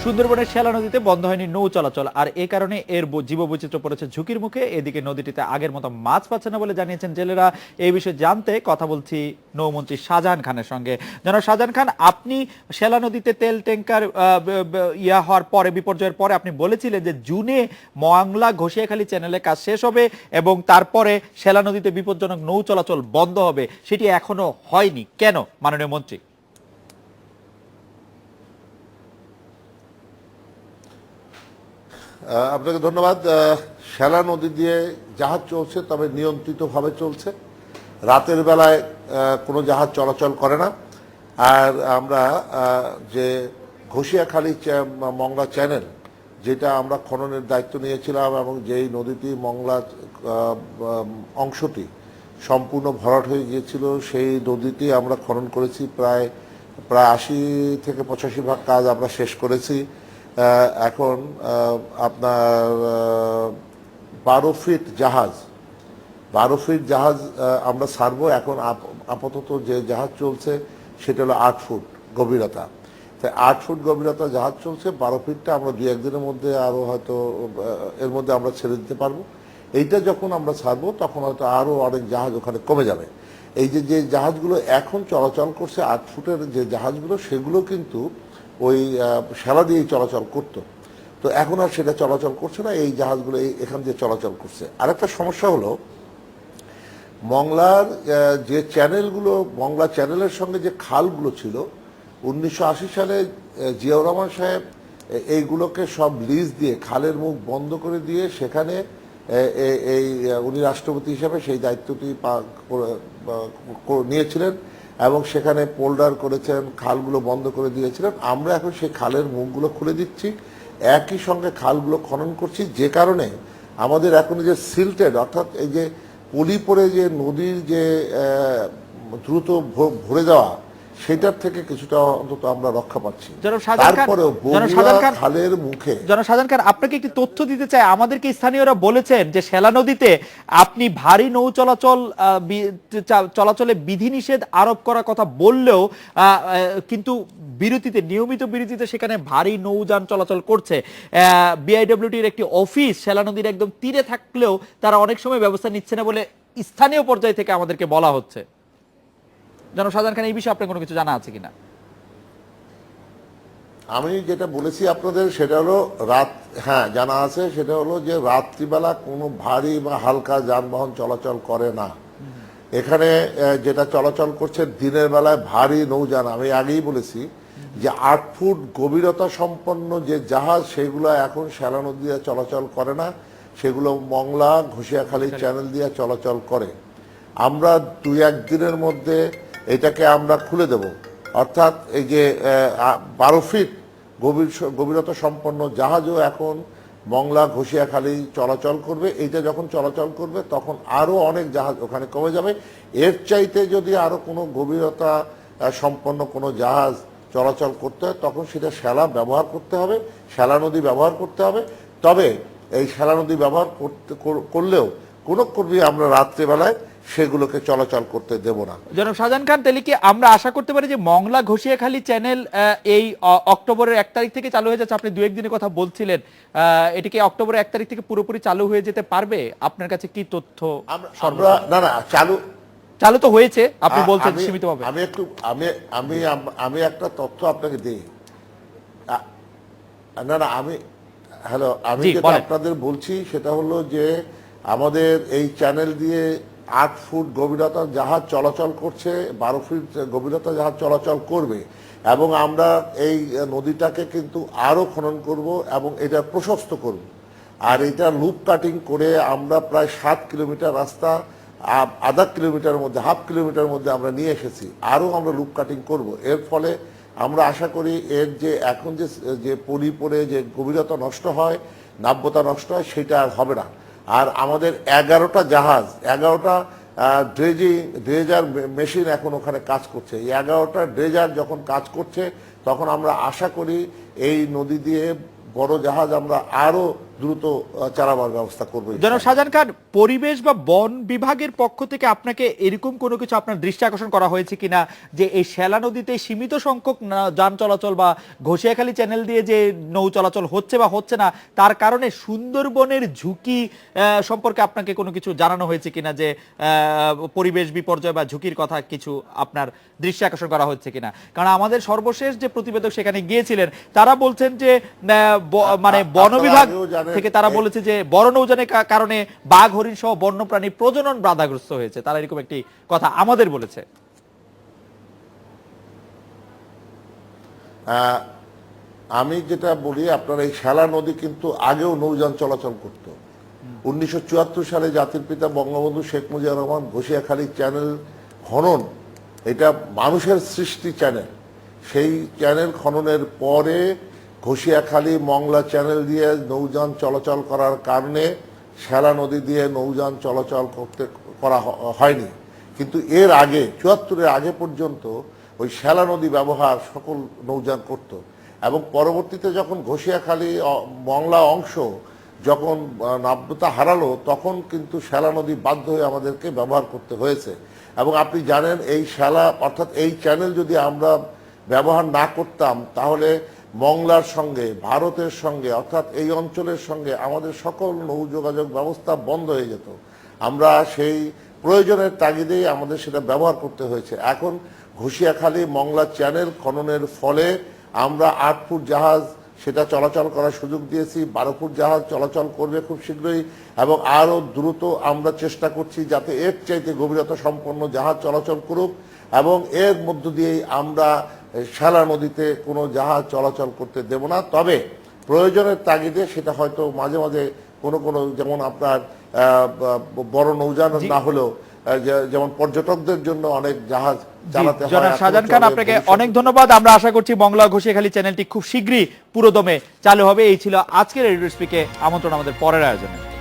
সুন্দরবনের শ্যালা নদীতে বন্ধ হয়নি নৌ চলাচল, আর এ কারণে এর জীববৈচিত্র্য পড়েছে ঝুঁকির মুখে। এদিকে নদীটিতে আগের মতো মাছ পাচ্ছে না বলে জানিয়েছেন জেলেরা। এই বিষয়ে জানতে কথা বলছি নৌমন্ত্রী শাহজাহান খানের সঙ্গে। জনাব শাহজাহান খান, আপনি শ্যালা নদীতে তেল ট্যাঙ্কার হওয়ার পরে, বিপর্যয়ের পরে আপনি বলেছিলেন যে জুনে মংলা ঘষিয়াখালী চ্যানেলে কাজ শেষ হবে এবং তারপরে শ্যালা নদীতে বিপজ্জনক নৌ চলাচল বন্ধ হবে। সেটি এখনো হয়নি কেন, মাননীয় মন্ত্রী? আপনাকে ধন্যবাদ। শ্যালা নদী দিয়ে জাহাজ চলছে, তবে নিয়ন্ত্রিতভাবে চলছে। রাতের বেলায় কোনো জাহাজ চলাচল করে না। আর আমরা যে ঘষিয়াখালী মংলা চ্যানেল, যেটা আমরা খননের দায়িত্ব নিয়েছিলাম এবং যেই নদীটি মংলা অংশটি সম্পূর্ণ ভরাট হয়ে গিয়েছিল, সেই নদীটি আমরা খনন করেছি। প্রায় 80 থেকে 85 ভাগ কাজ আমরা শেষ করেছি। এখন আপনার 12 ফিট জাহাজ আমরা ছাড়বো। এখন আপাতত যে জাহাজ চলছে সেটা হলো 8 ফুট গভীরতা। তাই 8 ফুট গভীরতা জাহাজ চলছে। 12 ফিটটা আমরা 2-1 দিনের মধ্যে আরো হয়তো এর মধ্যে আমরা ছেড়ে দিতে পারবো। এইটা যখন আমরা ছাড়বো তখন হয়তো আরো অনেক জাহাজ ওখানে কমে যাবে। এই যে জাহাজগুলো এখন চলাচল করছে 8 ফুটের যে জাহাজগুলো, সেগুলো কিন্তু ওই শ্যালা দিয়েই চলাচল করতো। তো এখন আর সেটা চলাচল করছে না, এই জাহাজগুলো এখান দিয়ে চলাচল করছে। আরেকটা সমস্যা হলো, মংলার যে চ্যানেলগুলো, মংলা চ্যানেলের সঙ্গে যে খালগুলো ছিল 1980 সালে জিয়াউর রহমান সাহেব এইগুলোকে সব লিজ দিয়ে খালের মুখ বন্ধ করে দিয়ে সেখানে এই উনি রাষ্ট্রপতি হিসাবে সেই দায়িত্বটি নিয়েছিলেন এবং সেখানে পোল্ডার করেছেন, খালগুলো বন্ধ করে দিয়েছিলেন। আমরা এখন সেই খালের মুখগুলো খুলে দিচ্ছি, একই সঙ্গে খালগুলো খনন করছি, যে কারণে আমাদের এখন যে সিল্টেড, অর্থাৎ এই যে পলি পড়ে যে নদীর যে দ্রুত ভরে যাওয়া, সেটার থেকে কিছুটা অন্তত আমরা রক্ষা পাচ্ছি। তারপরেও খালের মুখে জনাব শাহজাহান খান, আপনাকে একটি তথ্য দিতে চাই। আমাদেরকে স্থানীয়রা বলেছেন যে শ্যালা নদীতে আপনি ভারী নৌ চলাচলে বিধিনিষেধ আরোপ করার কথা বললেও কিন্তু নিয়মিত বিরতিতে সেখানে ভারী নৌযান চলাচল করছে। বিআইডব্লিউটির একটি অফিস শ্যালা নদীর একদম তীরে থাকলেও তারা অনেক সময় ব্যবস্থা নিচ্ছে না বলে স্থানীয় পর্যায় থেকে আমাদেরকে বলা হচ্ছে। জনাব শাহজাহান খান, এই বিষয়ে আপনার কোনো কিছু জানা আছে কিনা? আমি যেটা বলেছি আপনাদের সেটা হলো জানা আছে। সেটা হলো যে রাত্রিবেলা কোনো ভারী বা হালকা যানবাহন চলাচল করে না এখানে। যেটা চলাচল করছে দিনের বেলায় ভারী নৌযান। আমি আগেই বলেছি যে 8 ফুট গভীরতা সম্পন্ন যে জাহাজ, সেগুলো এখন শ্যালা নদী দিয়ে চলাচল করে না, সেগুলো মংলা ঘষিয়াখালী চ্যানেল দিয়ে চলাচল করে। আমরা 2-1 দিনের মধ্যে এটাকে আমরা খুলে দেব। অর্থাৎ এই যে 12 ফিট গভীরতা সম্পন্ন জাহাজও এখন মংলা ঘষিয়াখালী চলাচল করবে। এইটা যখন চলাচল করবে তখন আরো অনেক জাহাজ ওখানে কমে যাবে। এর চাইতে যদি আরো কোনো গভীরতা সম্পন্ন কোনো জাহাজ চলাচল করতে হয় তখন সেটা শ্যালা ব্যবহার করতে হবে, শ্যালা নদী ব্যবহার করতে হবে। তবে এই শ্যালা নদী ব্যবহার করলেও কোনো কর্মী আমরা রাত্রেবেলায় সেগুলোকে চলাচল করতে দেব না। জনাব শাহজাহান খান, তাহলে কি আমরা আশা করতে পারি যে মংলা ঘষিয়াখালী চ্যানেল এই অক্টোবরের 1 তারিখ থেকে চালু হয়ে যাচ্ছে? আপনি 2-1 দিনের কথা বলছিলেন, এটি কি অক্টোবরের 1 তারিখ থেকে পুরোপুরি চালু হয়ে যেতে পারবে? আপনার কাছে কি তথ্য? না, চালু তো হয়েছে, আপনি বলছেন সীমিতভাবে। আমি একটা তথ্য আপনাকে দিই। আমি যেটা আপনাদের বলছি সেটা হলো যে আমাদের এই চ্যানেল দিয়ে 8 ফুট গভীরতা জাহাজ চলাচল করছে, 12 ফিট গভীরতা জাহাজ চলাচল করবে এবং আমরা এই নদীটাকে কিন্তু আরো খনন করব এবং এটা প্রশস্ত করব। আর এটা লুপ কাটিং করে আমরা প্রায় 7 কিলোমিটার রাস্তা আধা কিলোমিটার মধ্যে, হাফ কিলোমিটার মধ্যে আমরা নিয়ে এসেছি। আরো আমরা লুপ কাটিং করব। এর ফলে আমরা আশা করি এর যে এখন যে পলি পড়ে যে গভীরতা নষ্ট হয়, নাব্যতা নষ্ট হয়, সেটা আর হবে না। আর আমাদের 11টা জাহাজ, 11টা ড্রেজার মেশিন এখন ওখানে কাজ করছে। এই 11টা ড্রেজার যখন কাজ করছে তখন আমরা আশা করি এই নদী দিয়ে বড় জাহাজ আমরা আরো দ্রুত চালাবার ব্যবস্থা করবো। জনাব শাহজাহান খান, পরিবেশ বা বন বিভাগের পক্ষ থেকে আপনাকে এরকম কোনো কিছু আপনার দৃষ্টি আকর্ষণ করা হয়েছে কিনা যে এই শ্যালা নদীতে সীমিত সংখ্যক যান চলাচল বা ঘষিয়াখালী চ্যানেল দিয়ে যে নৌ চলাচল হচ্ছে বা হচ্ছে না, তার কারণে সুন্দরবনের ঝুঁকি সম্পর্কে আপনাকে কোনো কিছু জানানো হয়েছে কিনা, যে পরিবেশ বিপর্যয় বা ঝুঁকির কথা কিছু আপনার দৃষ্টি আকর্ষণ করা হচ্ছে কিনা? কারণ আমাদের সর্বশেষ যে প্রতিবেদক সেখানে গিয়েছিলেন তারা বলছেন যে মানে বন বিভাগ থেকে তারা বলেছে যে বড় নৌযানের কারণে বাঘ, হরিণ সহ বন্যপ্রাণী প্রজনন বাধাগ্রস্ত হয়েছে, তারা এরকম একটি কথা আমাদের বলেছে। আমি যেটা বলি, আপনার এই শ্যালা নদী কিন্তু আগেও নৌযান চলাচল করত। 1974 সালে জাতির পিতা বঙ্গবন্ধু শেখ মুজিবুর রহমান ঘষিয়াখালী চ্যানেল খনন, এটা মানুষের সৃষ্টি চ্যানেল, সেই চ্যানেল খননের পরে ঘষিয়াখালী মংলা চ্যানেল দিয়ে নৌযান চলাচল করার কারণে শ্যালা নদী দিয়ে নৌযান চলাচল করা হয়নি। কিন্তু এর আগে 74-এর আগে পর্যন্ত ওই শ্যালা নদী ব্যবহার সকল নৌযান করত, এবং পরবর্তীতে যখন ঘষিয়াখালী মংলা অংশ যখন নাব্যতা হারালো তখন কিন্তু শ্যালা নদী বাধ্য হয়ে আমাদেরকে ব্যবহার করতে হয়েছে। এবং আপনি জানেন এই শ্যালা অর্থাৎ এই চ্যানেল যদি আমরা ব্যবহার না করতাম তাহলে মংলার সঙ্গে, ভারতের সঙ্গে অর্থাৎ এই অঞ্চলের সঙ্গে আমাদের সকল নৌ যোগাযোগ ব্যবস্থা বন্ধ হয়ে যেত। আমরা সেই প্রয়োজনের তাগিদেই আমাদের সেটা ব্যবহার করতে হয়েছে। এখন ঘষিয়াখালী মংলা চ্যানেল খননের ফলে আমরা 8 ফুট জাহাজ সেটা চলাচল করার সুযোগ দিয়েছি, 12 ফুট জাহাজ চলাচল করবে খুব শীঘ্রই, এবং আরো দ্রুত আমরা চেষ্টা করছি যাতে এর চাইতে গভীরতা সম্পন্ন জাহাজ চলাচল করুক, এবং এর মধ্য দিয়েই আমরা শ্যালা নদীতে কোনো জাহাজ চলাচল করতে দেব না। তবে প্রয়োজনের তাগিদে সেটা হয়তো মাঝে মাঝে কোনো কোনো, যেমন আপনার বড় নৌযান না হলেও যেমন পর্যটকদের জন্য অনেক জাহাজ চালাতে হয়। জনাব শাহজাহান খান, আপনাকে অনেক ধন্যবাদ। আমরা আশা করছি মংলা ঘষিয়াখালী চ্যানেলটি খুব শীঘ্রই পুরোদমে চালু হবে। এই ছিল আজকের রেডিও স্পিকে আমন্ত্রণ আমাদের পরের আয়োজনে।